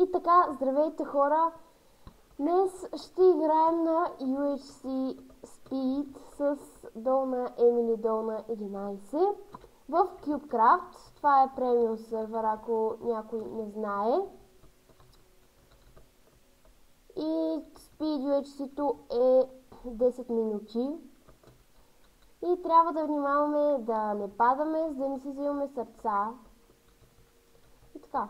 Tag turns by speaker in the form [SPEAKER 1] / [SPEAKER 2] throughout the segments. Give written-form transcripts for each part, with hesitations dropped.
[SPEAKER 1] И така, здравейте хора! Днес ще играем на UHC Speed с долна Емили долна 11 в CubeCraft. Това е премиум сервер, ако някой не знае. И Speed UHC-то е 10 минути. И трябва да внимаваме да не падаме, за да не си взимаме сърца. И така.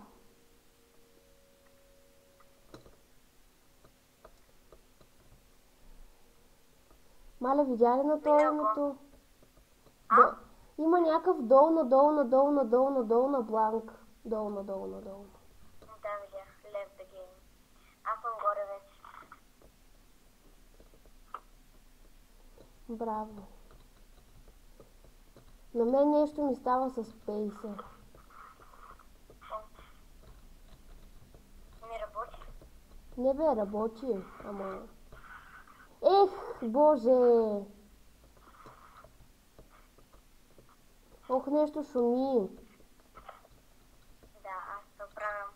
[SPEAKER 1] Маля, видя ли на това името? Има някакъв долна бланк. Долна.
[SPEAKER 2] Да, видях. Left the game. Аз съм горе вече.
[SPEAKER 1] Браво. На мен нещо ми става с пейса.
[SPEAKER 2] Не работи.
[SPEAKER 1] Не бе, работи. Ама... Ех, боже! Ох, нещо шуми.
[SPEAKER 2] Да, аз се оправям.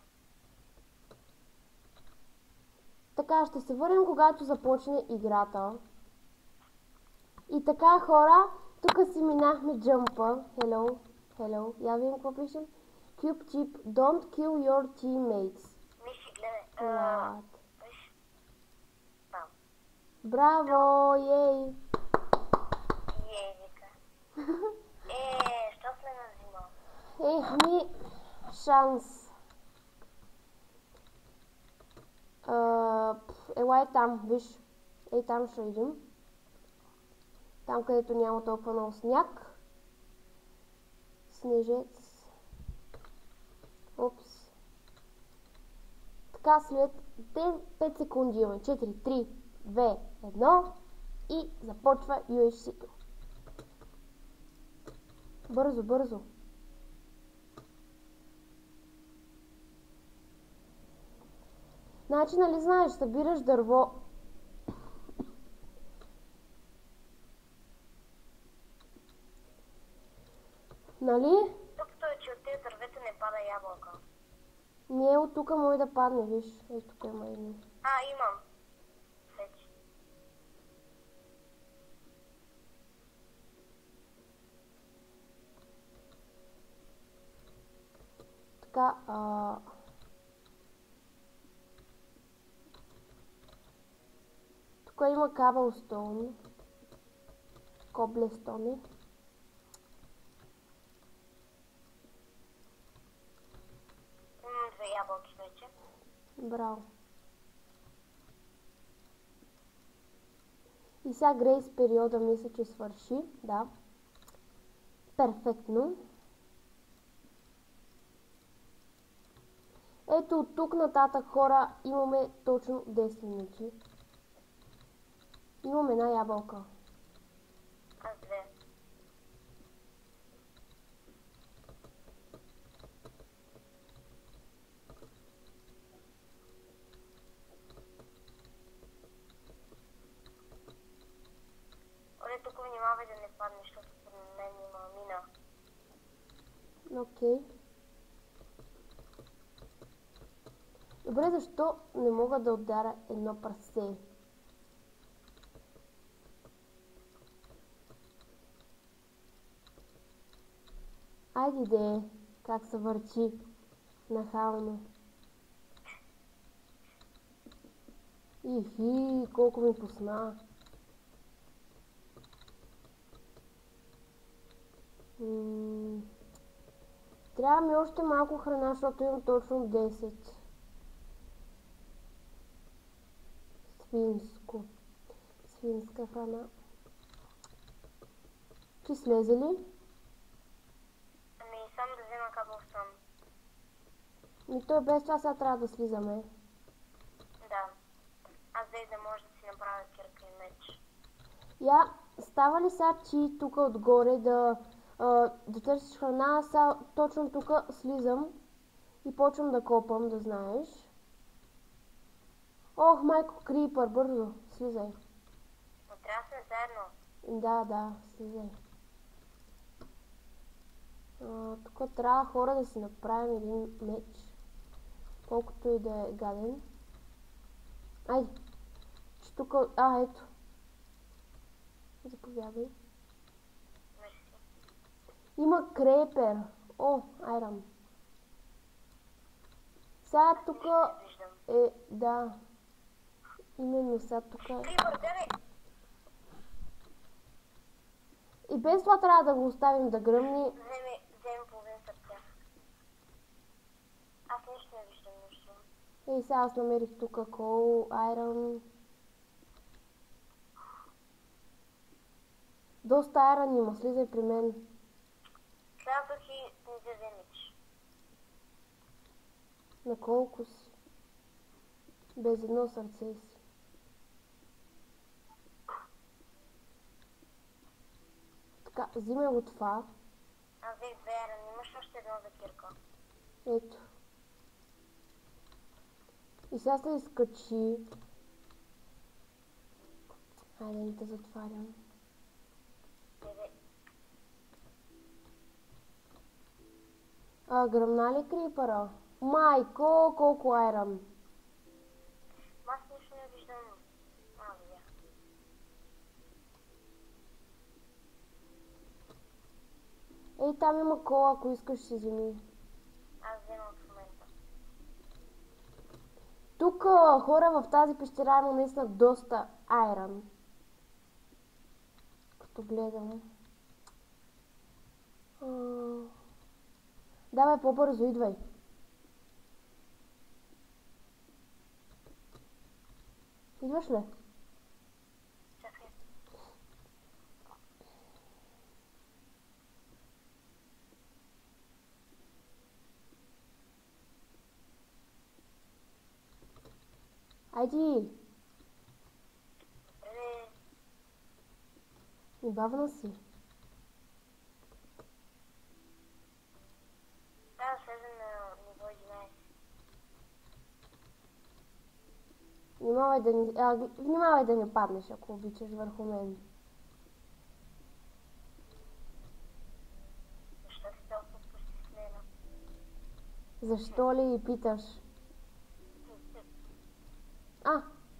[SPEAKER 1] Така, ще се върнем, когато започне играта. И така, хора, тук си минахме джъмпа. Hello. Я видим какво пишем. Cube tip, don't kill your teammates.
[SPEAKER 2] Миши, гледай. Виж. Там.
[SPEAKER 1] Браво, ей!
[SPEAKER 2] Ей, вика. Що сме назимал?
[SPEAKER 1] Шанс. Елай там, виж. Ей, там ще идем. Там, където няма толкова много сняг. Снежец. Опс. Така, след 5 секунди имаме. 4, 3, 2, 1 и започва UHC-то. Бързо. Значи, нали знаеш, събираш дърво. Нали?
[SPEAKER 2] Тъпто е, че от тези дървета не пада ябълка.
[SPEAKER 1] Не, от тук може да падне, виж. Ей, тук има едно.
[SPEAKER 2] Имам. Вече.
[SPEAKER 1] Така, тук има каблстоун. Коблестони.
[SPEAKER 2] Имам 2 ябълки вече.
[SPEAKER 1] Браво. И сега грейс периода мисля, че свърши. Да. Перфектно. Ето от тук нататък, хора, имаме точно 10 минути. Имаме една ябълка.
[SPEAKER 2] Аз 2. Оле, тук внимавай да не паднеш, защото под мен има мина.
[SPEAKER 1] Окей. Добре, защо не мога да ударя едно прасе? Айде де, как се върчи нахално. Ихи, колко ми пусна. Трябва ми още малко храна, защото имам точно 10. Свинска храна. Ти слезе ли?
[SPEAKER 2] Само да взема каблстоун.
[SPEAKER 1] Той без това сега трябва да слизаме.
[SPEAKER 2] Да. Аз да може да си направя кирка и меч.
[SPEAKER 1] Става ли сега ти тук отгоре да търсиш храна? Сега точно тук слизам и почвам да копам, да знаеш. Ох, майко, крипър, бързо, слизай.
[SPEAKER 2] Но трябва да сме заедно.
[SPEAKER 1] Да, слизай. Тук трябва хора да си направим един меч. Колкото и да е гаден. Айде. Че тук... ето. Заповядай.
[SPEAKER 2] Мерси.
[SPEAKER 1] Има крепер. О, айрон. Сега тук е... Да. Именно сега тук...
[SPEAKER 2] Крипър, бягай!
[SPEAKER 1] И без това трябва да го оставим да гръмни.
[SPEAKER 2] Вземи половин сърце. Аз нищо не виждам, нищо.
[SPEAKER 1] Ей, сега аз намерих тук кол, айрон. Доста айрон има, слизай при мен.
[SPEAKER 2] Слязох и не се вземеш.
[SPEAKER 1] На колко си? Без едно сърце си. Така, взимай го това.
[SPEAKER 2] Аз взех 2 айрон, имаш още едно за кирка.
[SPEAKER 1] Ето. И сега се изкачи. Хайде, не те затварям. Гръмна ли крипъра? Майко, колко айрон.
[SPEAKER 2] Аз нищо не виждам. Видях.
[SPEAKER 1] Ей, там има кола, ако искаш си вземи.
[SPEAKER 2] Аз вземам в момента.
[SPEAKER 1] Тук хора в тази пещера има наистина доста айрон. Като гледам. Давай по-бързо, идвай. Идваш ли?
[SPEAKER 2] Чакай.
[SPEAKER 1] Айди.
[SPEAKER 2] Добре.
[SPEAKER 1] И бавна си.
[SPEAKER 2] Трябва да слезем на ниво 11.
[SPEAKER 1] Внимавай да не паднеш, ако обичаш върху мен.
[SPEAKER 2] Защо си толкова постеснена?
[SPEAKER 1] Защо ли и питаш?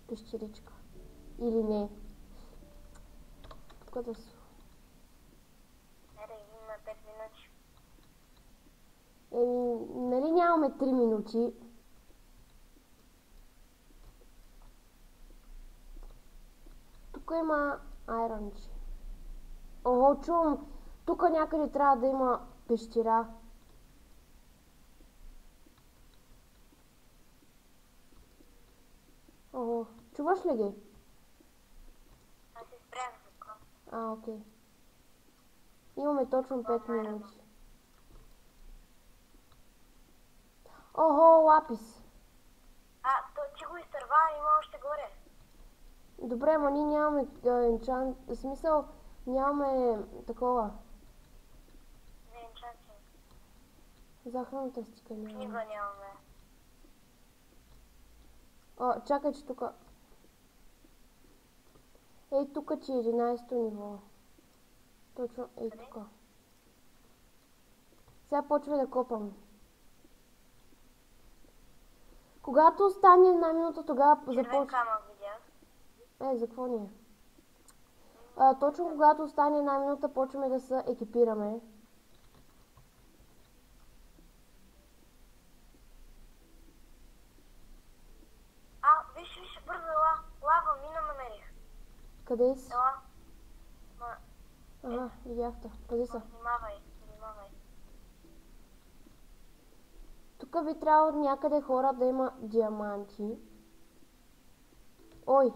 [SPEAKER 1] Пещеричка. Или не. Тук да са.
[SPEAKER 2] Ере, има 5 минути.
[SPEAKER 1] Нали нямаме 3 минути? Тук има айронче. Ого, чувам. Тук някъде трябва да има пещера. Ого, чуваш ли ги?
[SPEAKER 2] Аз си спрях звука.
[SPEAKER 1] Окей. Имаме точно 5 минути. Ого, лапис.
[SPEAKER 2] Ти го изтърва, има още горе.
[SPEAKER 1] Добре, ма ние нямаме енчант... В смисъл, нямаме такова.
[SPEAKER 2] За енчантинг.
[SPEAKER 1] Захарната стика нямаме.
[SPEAKER 2] Книга нямаме.
[SPEAKER 1] Чакай, че тук... Ей, тук че е 11-то ниво. Точно, ей тук. Сега почва да копам. Когато стане една минута, тогава
[SPEAKER 2] Червен
[SPEAKER 1] започва...
[SPEAKER 2] камък видях.
[SPEAKER 1] За какво ни е? Точно когато стане една минута, почваме да се екипираме.
[SPEAKER 2] Виж, бързо ела. Лава, мина намерих.
[SPEAKER 1] Къде си?
[SPEAKER 2] Ела.
[SPEAKER 1] Ага, видях те. Пази се.
[SPEAKER 2] Внимавай.
[SPEAKER 1] Тук би трябвало някъде хора да има диаманти. Ой!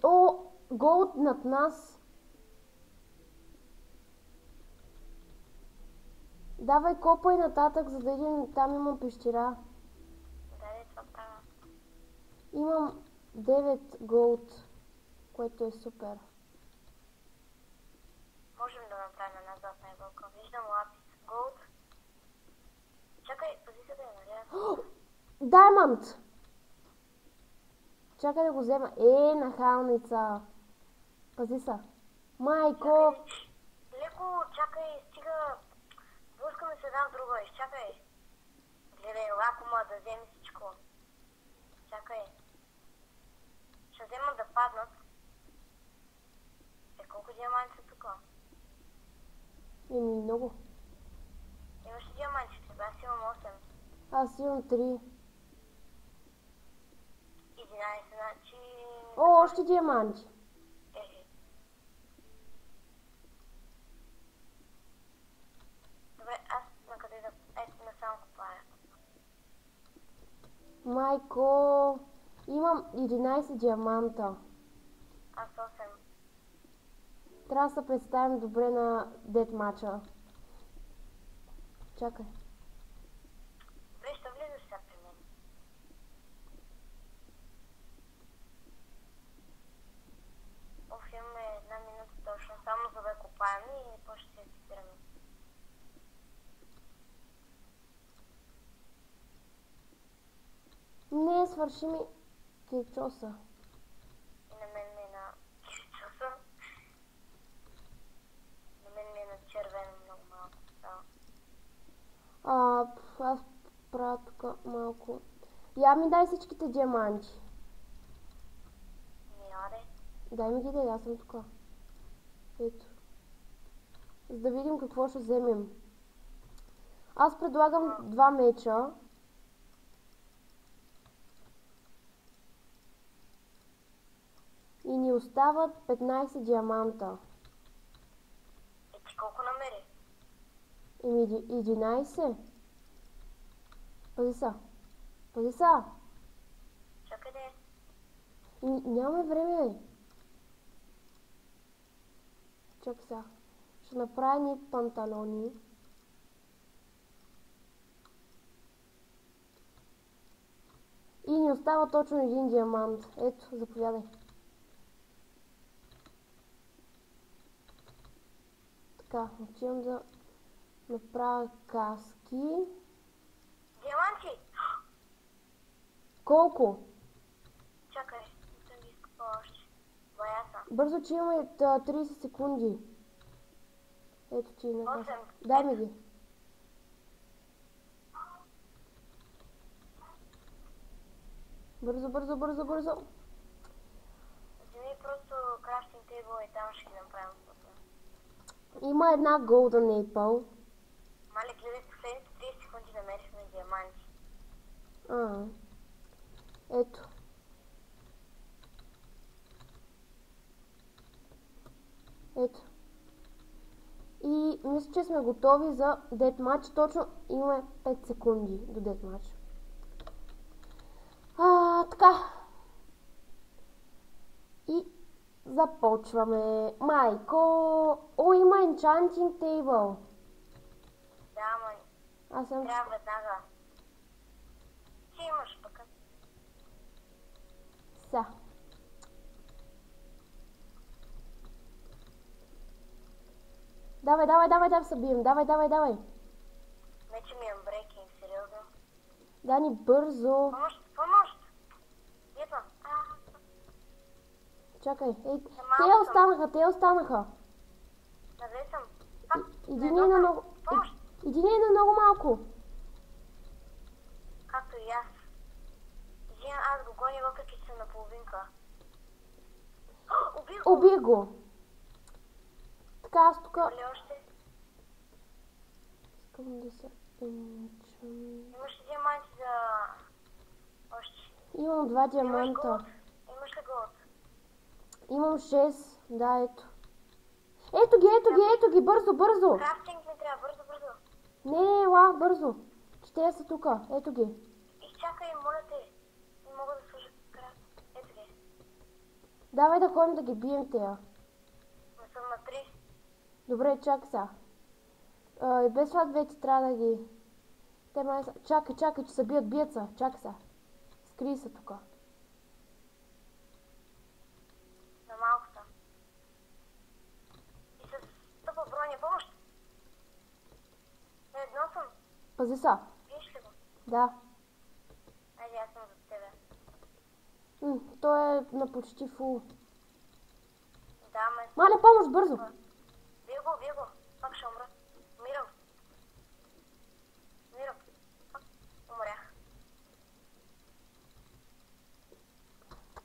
[SPEAKER 1] О! Голд над нас! Давай копай нататък, за да идем, там имам пещера.
[SPEAKER 2] Това правя.
[SPEAKER 1] Имам 9 голд, което е супер.
[SPEAKER 2] Можем да направим една златна ябълка. Виждам лапис. Голд. Чакай, пази се да я надя.
[SPEAKER 1] Даймонд! Чакай да го взема. Нахалница! Пази се. Майко!
[SPEAKER 2] Леко, чакай, стига. Блъскаме се знам друго, изчакай. Гледай, лакома да вземе всичко. Чакай. Ще взема да паднат. Колко диаманти са тук?
[SPEAKER 1] Много.
[SPEAKER 2] Имаш ли диамантите? Аз имам 8.
[SPEAKER 1] Аз имам 3.
[SPEAKER 2] 11, значи...
[SPEAKER 1] О, още диаманти.
[SPEAKER 2] Добре, аз на къде да... Ето насам копая.
[SPEAKER 1] Майко, имам 11 диаманта.
[SPEAKER 2] Аз 8.
[SPEAKER 1] Трябва да се представим добре на детмача. Чакай.
[SPEAKER 2] Добре, ще влизаш сега при мен. Имаме 1 минута точно, само за да копаем и после ще се спираме.
[SPEAKER 1] Не, свърши ми кечоса.
[SPEAKER 2] И на мен ми е на часа. На мен ми е на червено много малко.
[SPEAKER 1] Аз правя тук малко. Я ми дай всичките диаманти.
[SPEAKER 2] Яде.
[SPEAKER 1] Дай ми ги да, аз съм тук. Ето. За да видим какво ще вземем. Аз предлагам 2 меча. И ни остават 15 диаманта.
[SPEAKER 2] Ти колко намери?
[SPEAKER 1] 11. Пази са. Пази са.
[SPEAKER 2] Чакай де.
[SPEAKER 1] Нямаме време. Чакай сега. Ще направя ни панталони. И ни остава точно 1 диамант. Ето, заповядай. Така, отивам да направя каски.
[SPEAKER 2] Диаманти!
[SPEAKER 1] Колко?
[SPEAKER 2] Чакай, не съм ги изкупала още. Бая са.
[SPEAKER 1] Бързо, че имаме 30 секунди. Ето ти на каска.
[SPEAKER 2] 8.
[SPEAKER 1] Дай ми ги. Бързо, бързо, бързо, бързо.
[SPEAKER 2] Вземи просто крафтинг тейбъл и там ще ги направим.
[SPEAKER 1] Има една Golden Apple.
[SPEAKER 2] Мале, гледай, последните 30 секунди намерихме диаманти.
[SPEAKER 1] Ето. Ето. И мисля, че сме готови за детмач. Точно имаме 5 секунди до детмач. Така. И започваме. Майко! О, има enchanting table.
[SPEAKER 2] Да, ама
[SPEAKER 1] Аз съм...
[SPEAKER 2] трябва веднага. Ти имаш пък.
[SPEAKER 1] Са. Давай, давай, давай, да събием. Давай, давай, давай.
[SPEAKER 2] Вече ми е брейкинг, сериозно.
[SPEAKER 1] Дани, бързо.
[SPEAKER 2] Помощ, помощ! Ето.
[SPEAKER 1] Чакай. Ей,
[SPEAKER 2] Малко
[SPEAKER 1] те останаха.
[SPEAKER 2] Навлез съм.
[SPEAKER 1] Един е на много...
[SPEAKER 2] Помощ!
[SPEAKER 1] Един е на много малко.
[SPEAKER 2] Както и аз. Един аз го гоня, въпреки че съм на половинка. Убих го!
[SPEAKER 1] Убих го. Така, аз тук...
[SPEAKER 2] Вали още.
[SPEAKER 1] Искам да се енчам.
[SPEAKER 2] Имаш ли диаманти за... още?
[SPEAKER 1] Имам 2
[SPEAKER 2] Имаш
[SPEAKER 1] диаманта.
[SPEAKER 2] голд? Имаш ли голд?
[SPEAKER 1] Имам 6. Да, ето. Ето ги, ето ги, ето ги. Бързо, бързо.
[SPEAKER 2] Крафтинг ми трябва, бързо, бързо.
[SPEAKER 1] Не, ела, бързо. Че те са тук. Ето ги.
[SPEAKER 2] Изчакай, моля те. Не мога да сложа крафт. Ето ги.
[SPEAKER 1] Давай да ходим да ги бием тея.
[SPEAKER 2] Не съм на 3.
[SPEAKER 1] Добре, чакай сега. И без това вече трябва да ги... Те май са... Чакай, чакай, че се бият са. Чакай сега. Скри се тук.
[SPEAKER 2] На малко съм. И с тъпа броня, помощ. На едно съм.
[SPEAKER 1] Пази са.
[SPEAKER 2] Виж ли го?
[SPEAKER 1] Да.
[SPEAKER 2] Айде, аз съм за тебе.
[SPEAKER 1] Той е на почти фул.
[SPEAKER 2] Да, ме...
[SPEAKER 1] Мале, помощ, бързо.
[SPEAKER 2] Бие го. Пак ще умра. Умирам.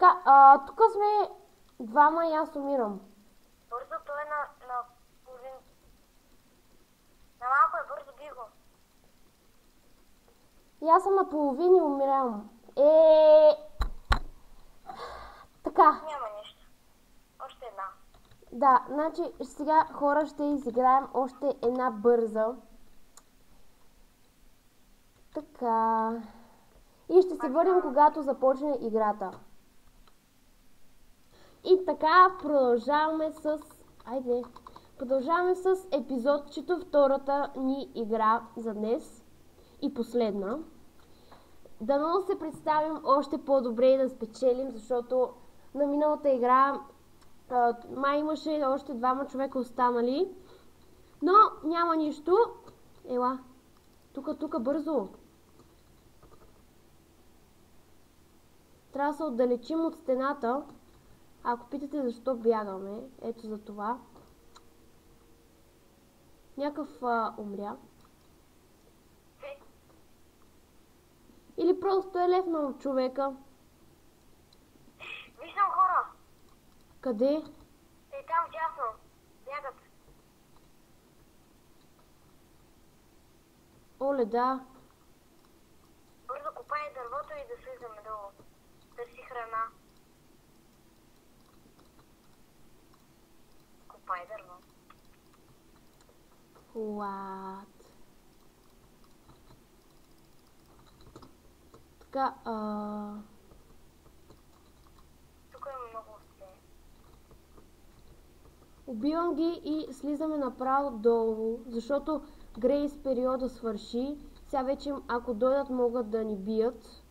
[SPEAKER 1] Така, тук сме двама и аз умирам.
[SPEAKER 2] Бързо, той е на половин. На малко е бързо, биго.
[SPEAKER 1] И аз съм на половин и умирам. Така.
[SPEAKER 2] Няма нищо. Още една.
[SPEAKER 1] Да, значи сега хора ще изиграем още една бърза. Така. И ще се върнем, когато започне играта. И така продължаваме с... Айде. Продължаваме с епизодчето, втората ни игра за днес. И последна. Дано се представим още по-добре и да спечелим, защото на миналата игра май имаше още двама човека останали. Но няма нищо. Ела. Тука, бързо. Трябва да се отдалечим от стената. Ако питате защо бягаме, ето за това. Някакъв умря. Или просто е лефнал човека.
[SPEAKER 2] Виждам хора.
[SPEAKER 1] Къде?
[SPEAKER 2] Е, там дясно. Бягат.
[SPEAKER 1] Оле, да.
[SPEAKER 2] Бързо копай дървото и да слизаме долу. Търси храна. Копай дърво.
[SPEAKER 1] What? Така,
[SPEAKER 2] Тук има много овце.
[SPEAKER 1] убивам ги и слизаме направо долу, защото грейс периода свърши. Сега вече, ако дойдат, могат да ни бият.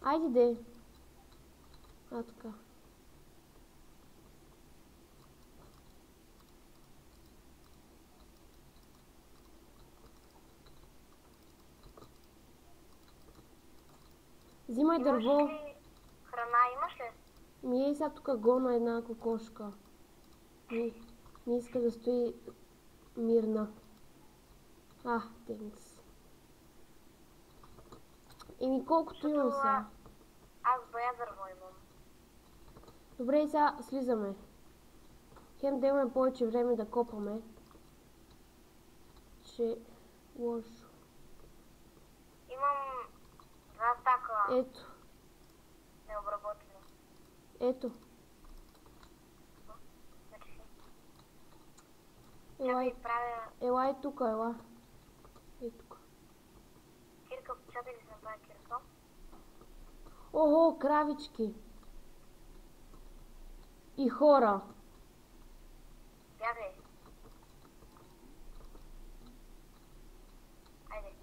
[SPEAKER 1] Айде де. Така. Взимай дърво.
[SPEAKER 2] Имаш ли храна? Имаш ли?
[SPEAKER 1] Ми сега тук гона една кокошка. Не иска да стои мирна. Тенкс. Еми колкото имам сега.
[SPEAKER 2] Аз бая дърво имам.
[SPEAKER 1] Добре, и сега слизаме. Хем да имаме повече време да копаме. Че лошо.
[SPEAKER 2] Имам 2 стака
[SPEAKER 1] Ето.
[SPEAKER 2] необработени.
[SPEAKER 1] Ето.
[SPEAKER 2] Мерси.
[SPEAKER 1] Елай,
[SPEAKER 2] Чакай, правя...
[SPEAKER 1] елай тук, ела. Ей тук.
[SPEAKER 2] Кирка, чакай да се направя кирка.
[SPEAKER 1] Ого, кравички. И хора.
[SPEAKER 2] Бягай. Айде.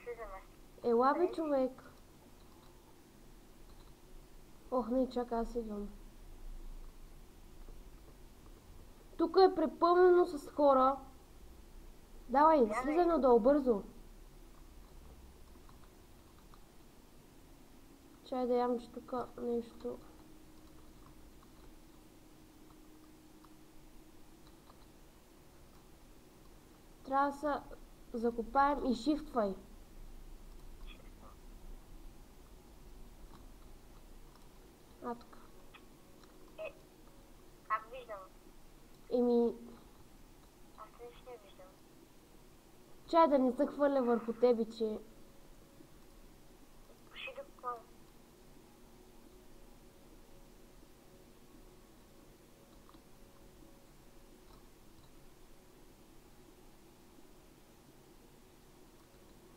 [SPEAKER 2] Слизаме.
[SPEAKER 1] Ела бе, човек. Ох, не, чакай, аз идвам. Тук е препълнено с хора. Давай, слизай надолу, бързо. Чай да ям, че тук нещо... Трябва да се закопаем и шифтвай. Така.
[SPEAKER 2] Как виждам?
[SPEAKER 1] Еми,
[SPEAKER 2] Аз нищо не виждам.
[SPEAKER 1] чай да не се хвърля върху тебе, че...
[SPEAKER 2] Пуши да какво?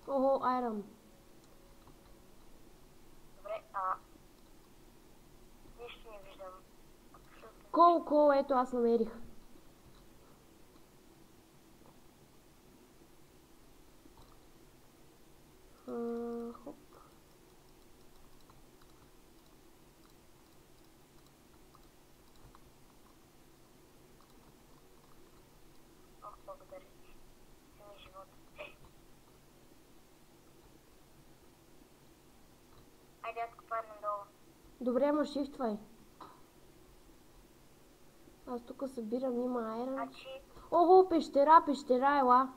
[SPEAKER 1] Ого, айрон.
[SPEAKER 2] Добре, нищо не виждам. Абсолютно.
[SPEAKER 1] Кол, ето аз намерих. Хоп.
[SPEAKER 2] Ох, благодаря ти. За ми живот. Айде, аз копая надолу.
[SPEAKER 1] Добре, ама шифтвай. Аз тук събирам, има айрон.
[SPEAKER 2] Значи,
[SPEAKER 1] Ого, пещера, ела.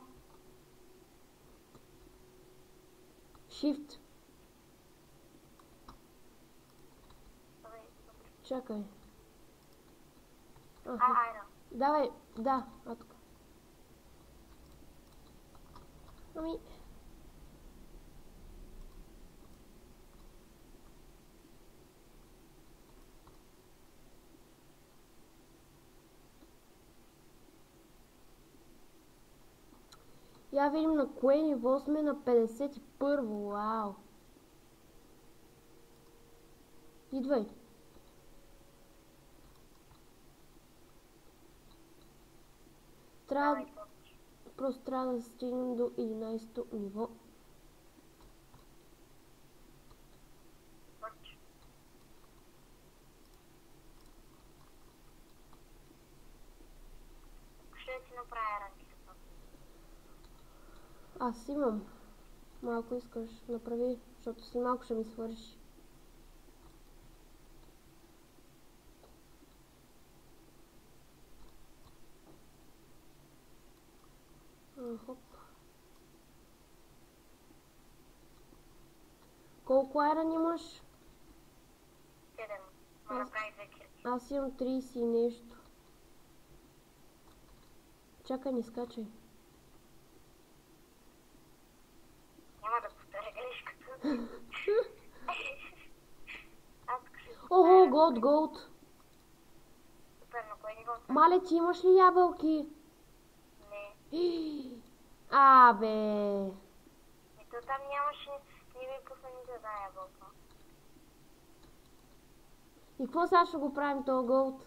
[SPEAKER 1] Shift. Чакай.
[SPEAKER 2] Айра.
[SPEAKER 1] Давай, да, тук. Ами... Я видим на кое ниво сме, на 51-во, вау. Идвай. Просто трябва да стигнем до 11-то ниво.
[SPEAKER 2] Ще ти направя ранки.
[SPEAKER 1] Аз имам. Малко искаш, направи, защото си малко ще ми свърши. Хоп. Колко айран имаш?
[SPEAKER 2] 7. Ма направи 2 кирки.
[SPEAKER 1] Аз имам 30 и нещо. Чакай, не скачай.
[SPEAKER 2] Няма да повторя грешката.
[SPEAKER 1] Ого, голд.
[SPEAKER 2] Супер, на кое ниво са?
[SPEAKER 1] Мале, ти имаш ли ябълки?
[SPEAKER 2] Не.
[SPEAKER 1] Абе.
[SPEAKER 2] И то там нямаше, не ми пусна ни за да ябълка.
[SPEAKER 1] И какво сега ще го правим този голд?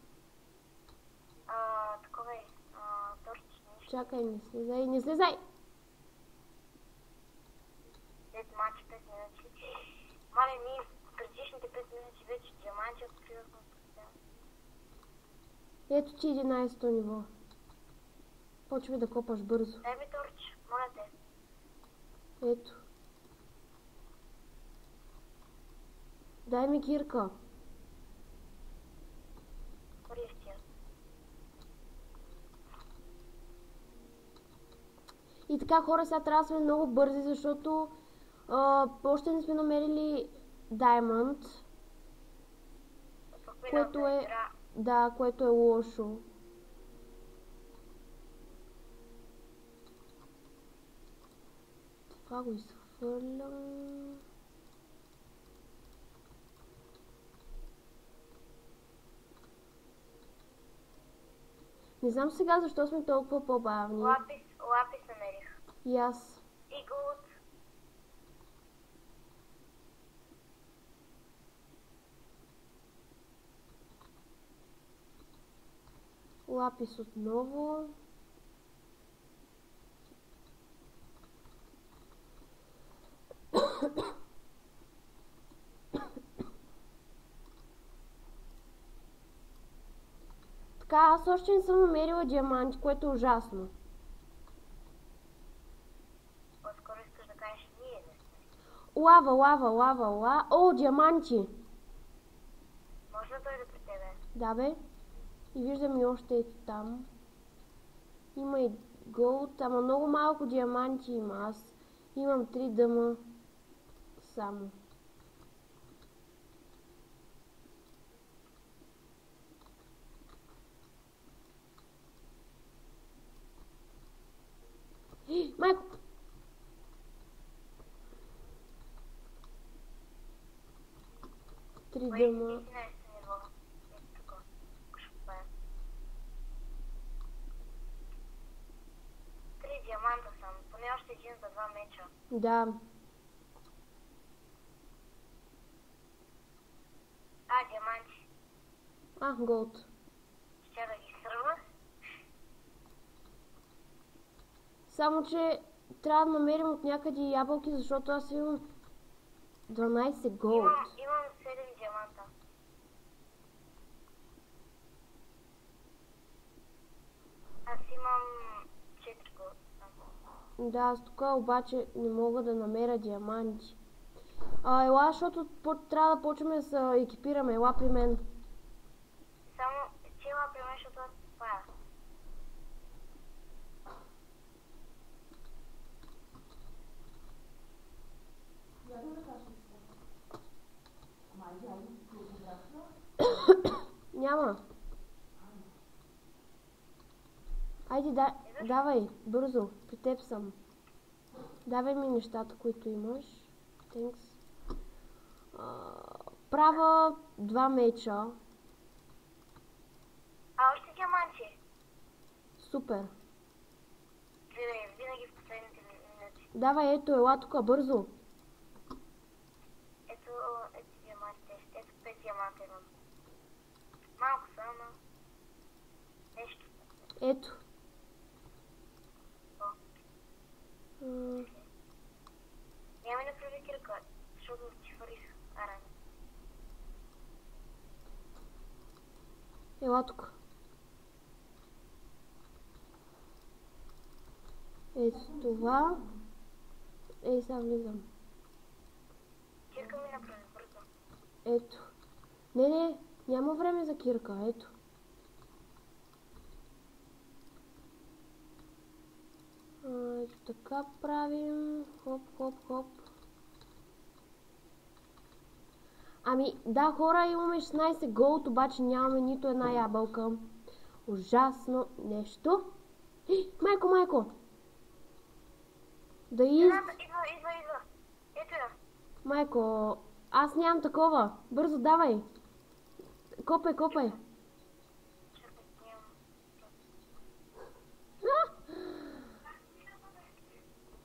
[SPEAKER 2] Такова е. Торч, нищо.
[SPEAKER 1] Чакай, не слизай, не слизай!
[SPEAKER 2] След матч 5 минути. Мале, ние в предишните 5 минути вече диаманти откривахме постоянно.
[SPEAKER 1] Ето ти 11-то ниво. Почвай да копаш бързо.
[SPEAKER 2] Дай ми торч, моля те.
[SPEAKER 1] Ето. Дай ми кирка.
[SPEAKER 2] Користия.
[SPEAKER 1] И така, хора, сега трябва да сме много бързи, защото още не сме намерили Diamond, което е, да, което е лошо. Това го изхвърлям. Не знам сега защо сме толкова по-бавни.
[SPEAKER 2] Лапис намерих.
[SPEAKER 1] И аз.
[SPEAKER 2] И голд.
[SPEAKER 1] Лапис отново. Така, аз още не съм намерила диаманти, което е ужасно.
[SPEAKER 2] По-скоро искаш да кажеш ние не сме.
[SPEAKER 1] Лава. О, диаманти!
[SPEAKER 2] Може да дойде при тебе?
[SPEAKER 1] Да, бе. И виждам и още ето там. Има и голд, ама много малко диаманти има. Аз имам 3 дъма само. Майко! Три дъма.
[SPEAKER 2] 11 ниво. Ето тук. Шупая. 3 диаманта съм. Поне още един за 2 меча.
[SPEAKER 1] Да.
[SPEAKER 2] Диаманти.
[SPEAKER 1] Голд.
[SPEAKER 2] Ще да ги сръва.
[SPEAKER 1] Само, че трябва да намерим от някъде ябълки, защото аз имам 12 голд.
[SPEAKER 2] Имам 7 диаманта. Аз имам 4 голд.
[SPEAKER 1] Да, аз тук обаче не мога да намеря диаманти. Ела, защото трябва да почваме да се екипираме. Ела при мен.
[SPEAKER 2] Само ти ела при мен, защото аз спая.
[SPEAKER 1] Айде, давай, бързо, при теб съм. Давай ми нещата, които имаш. Thanks. Права 2 меча.
[SPEAKER 2] Още диаманти.
[SPEAKER 1] Супер.
[SPEAKER 2] Винаги в последните минути.
[SPEAKER 1] Давай, ето, ела тук, бързо.
[SPEAKER 2] Ето диамантите. Ето 5 диаманта имам. Малко само. Нещо.
[SPEAKER 1] Ето.
[SPEAKER 2] Няма да прави кирка, защото ти фарих арани.
[SPEAKER 1] Ела тук. Ето това. Ей, сега влизам.
[SPEAKER 2] Кирка ми направи бързо.
[SPEAKER 1] Ето. Не, няма време за кирка, ето. Ето така правим. Хоп, хоп, хоп. Ами, да, хора, имаме 16 голд, обаче нямаме нито една ябълка. Ужасно нещо. Майко! Да
[SPEAKER 2] Идва. Ето я.
[SPEAKER 1] Майко, аз нямам такова. Бързо, давай. Копай.
[SPEAKER 2] Чакай, нямам.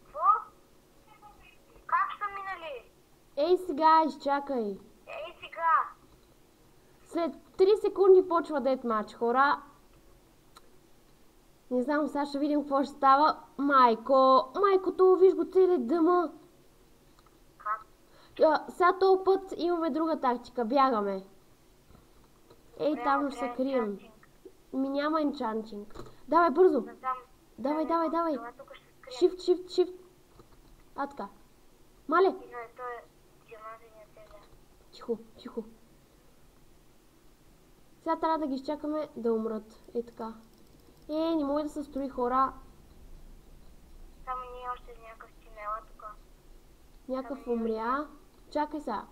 [SPEAKER 2] Какво? Как са минали?
[SPEAKER 1] Ей сега, изчакай.
[SPEAKER 2] Ей сега.
[SPEAKER 1] След 3 секунди почва дет матч, хора. Не знам, сега ще видим какво ще става. Майкото, виж го целият дъма.
[SPEAKER 2] Как?
[SPEAKER 1] Сега този път имаме друга тактика. Бягаме. Ей, там ще се крием. Ми няма енчантинг. Давай, бързо. Давай. Shift. А, така. Мале. Тихо. Сега трябва да ги изчакаме да умрат. Ей така. Не може да се строи, хора.
[SPEAKER 2] Само ние още някакъв тинела тук.
[SPEAKER 1] Някакъв умря. Чакай сега.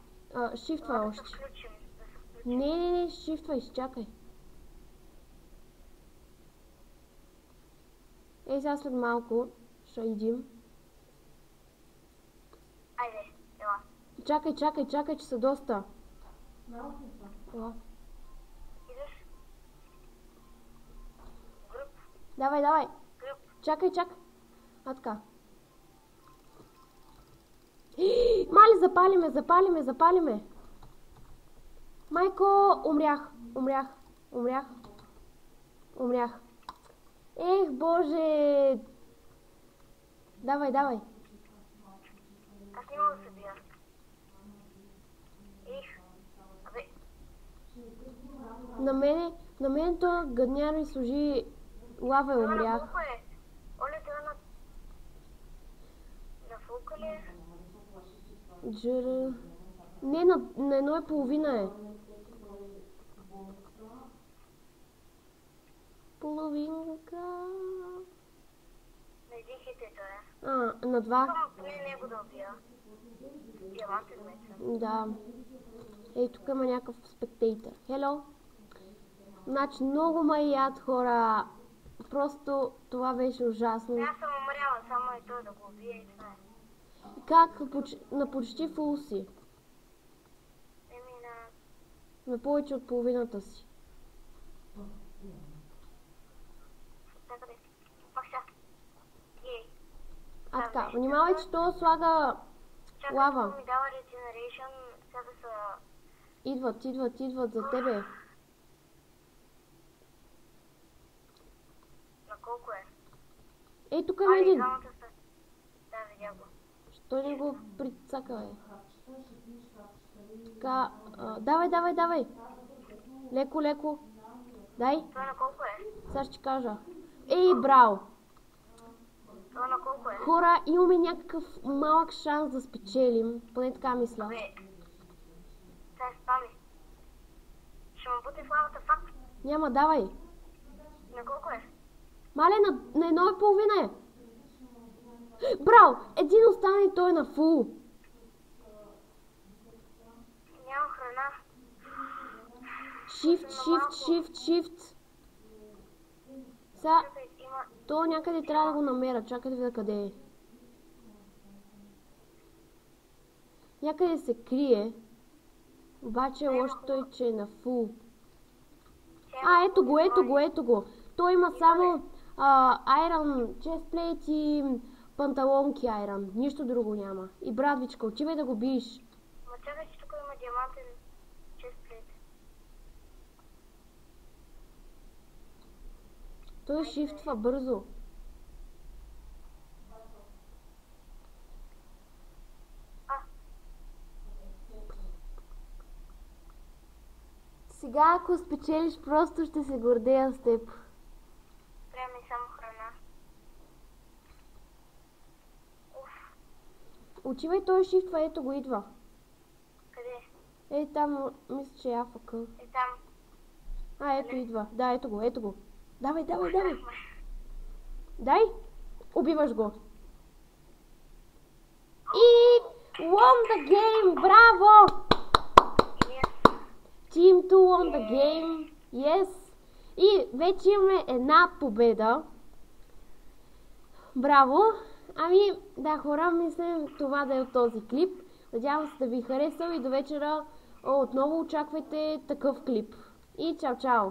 [SPEAKER 1] Шифтвай още.
[SPEAKER 2] Да се включим.
[SPEAKER 1] Не, шифтвай, чакай. Ей, сега след малко ще идим.
[SPEAKER 2] Айде, ела.
[SPEAKER 1] Чакай, че са доста. Ела.
[SPEAKER 2] Идеш? Груп.
[SPEAKER 1] Давай.
[SPEAKER 2] Груп.
[SPEAKER 1] Чакай. А, така. Мали, запалиме. Майко, умрях. Ех, боже. Давай.
[SPEAKER 2] Аз не мога да се бия. Абе.
[SPEAKER 1] На мен то гадняр ми служи лава и умрях.
[SPEAKER 2] Колко е? Оле, това на фулка ли е?
[SPEAKER 1] Не, на 1,5 е. Половинка.
[SPEAKER 2] На един хит е това.
[SPEAKER 1] На 2.
[SPEAKER 2] Искам поне него да убия. Диамантен меч.
[SPEAKER 1] Да. Ей, тук има някакъв спектейтър. Хело. Значи много ме яд, хора. Просто това беше ужасно.
[SPEAKER 2] Аз съм умряла, само и той да го убие и това е.
[SPEAKER 1] Как? На почти фул си. На повече от половината си. А така, внимавай, че то слага лава.
[SPEAKER 2] Ми дава regeneration, сега да са...
[SPEAKER 1] Идват за тебе.
[SPEAKER 2] На колко е?
[SPEAKER 1] Ей, тук има един.
[SPEAKER 2] Да, видя го.
[SPEAKER 1] Що не го прицака, бе? Така, давай. Леко. Дай.
[SPEAKER 2] Това на колко е?
[SPEAKER 1] Сега ще кажа. Ей, браво!
[SPEAKER 2] Това на колко е?
[SPEAKER 1] Хора, имаме някакъв малък шанс да спечелим. Поне така мисля.
[SPEAKER 2] Бе, това е спами. Ще му бути в лавата факт.
[SPEAKER 1] Няма, давай.
[SPEAKER 2] На колко е?
[SPEAKER 1] Мале, на 1,5 е. Браво! Един остана и той е на фул.
[SPEAKER 2] Няма храна.
[SPEAKER 1] Shift. Сега...
[SPEAKER 2] има...
[SPEAKER 1] То някъде трябва да го намеря. Чакай да видя къде е. Някъде се крие. Обаче лошото е, че е на фул. Ето го. Той има само Iron chestplate и панталонки Iron. Нищо друго няма. И брадвичка, отивай да го биеш.
[SPEAKER 2] Ма чакай, че тук има диамантен chestplate.
[SPEAKER 1] Той шифтва бързо. Сега ако спечелиш, просто ще се гордея с теб.
[SPEAKER 2] Трябва ми само храна.
[SPEAKER 1] Отивай, той шифтва, ето го идва.
[SPEAKER 2] Къде?
[SPEAKER 1] Ей там, мисля, че е АФК.
[SPEAKER 2] Е там.
[SPEAKER 1] Ето идва. Да, ето го. Давай. Дай. Убиваш го. И won the game! Браво! Team 2 won the game. Yes. И вече имаме една победа. Браво! Ами, да, хора, мисля това да е от този клип. Надявам се да ви е харесал и до вечера отново очаквайте такъв клип. И чао!